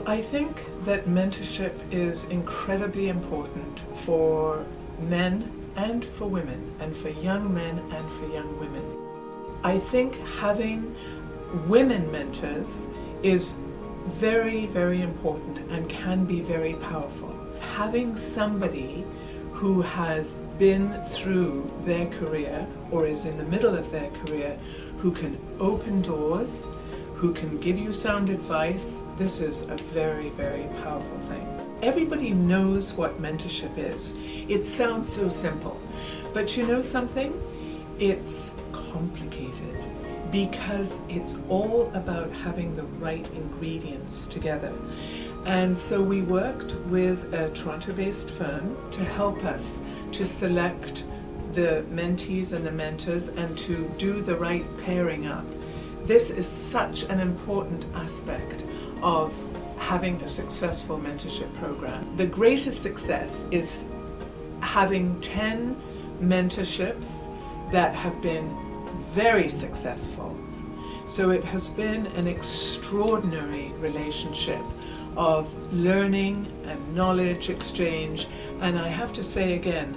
I think that mentorship is incredibly important for men and for women, and for young men and for young women. I think having women mentors is very, very important and can be very powerful. Having somebody who has been through their career or is in the middle of their career, who can open doors, who can give you sound advice, this is a very, very powerful thing. Everybody knows what mentorship is. It sounds so simple, but you know something? It's complicated because it's all about having the right ingredients together. And so we worked with a Toronto-based firm to help us to select the mentees and the mentors and to do the right pairing up. This is such an important aspect of having a successful mentorship program. The greatest success is having 10 mentorships that have been very successful. So it has been an extraordinary relationship of learning and knowledge exchange. And I have to say again,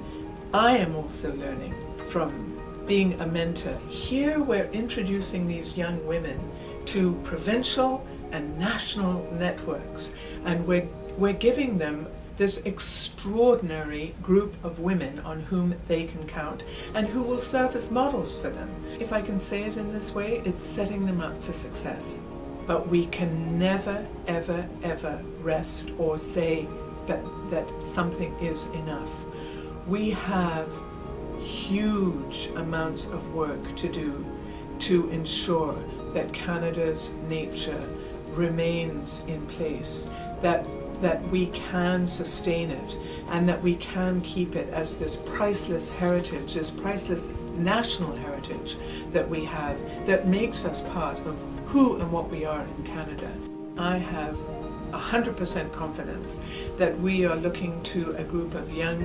I am also learning from being a mentor. Here we're introducing these young women to provincial and national networks, and we're giving them this extraordinary group of women on whom they can count and who will serve as models for them. If I can say it in this way, it's setting them up for success. But we can never, ever, ever rest or say that something is enough. We have huge amounts of work to do to ensure that Canada's nature remains in place, that we can sustain it, and that we can keep it as this priceless heritage, this priceless national heritage that we have, that makes us part of who and what we are in Canada. I have 100% confidence that we are looking to a group of young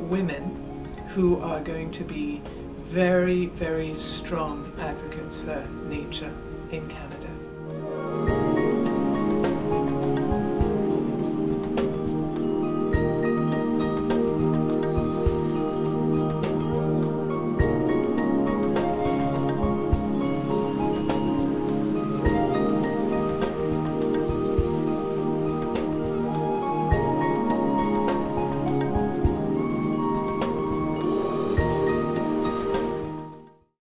women who are going to be very, very strong advocates for nature in Canada.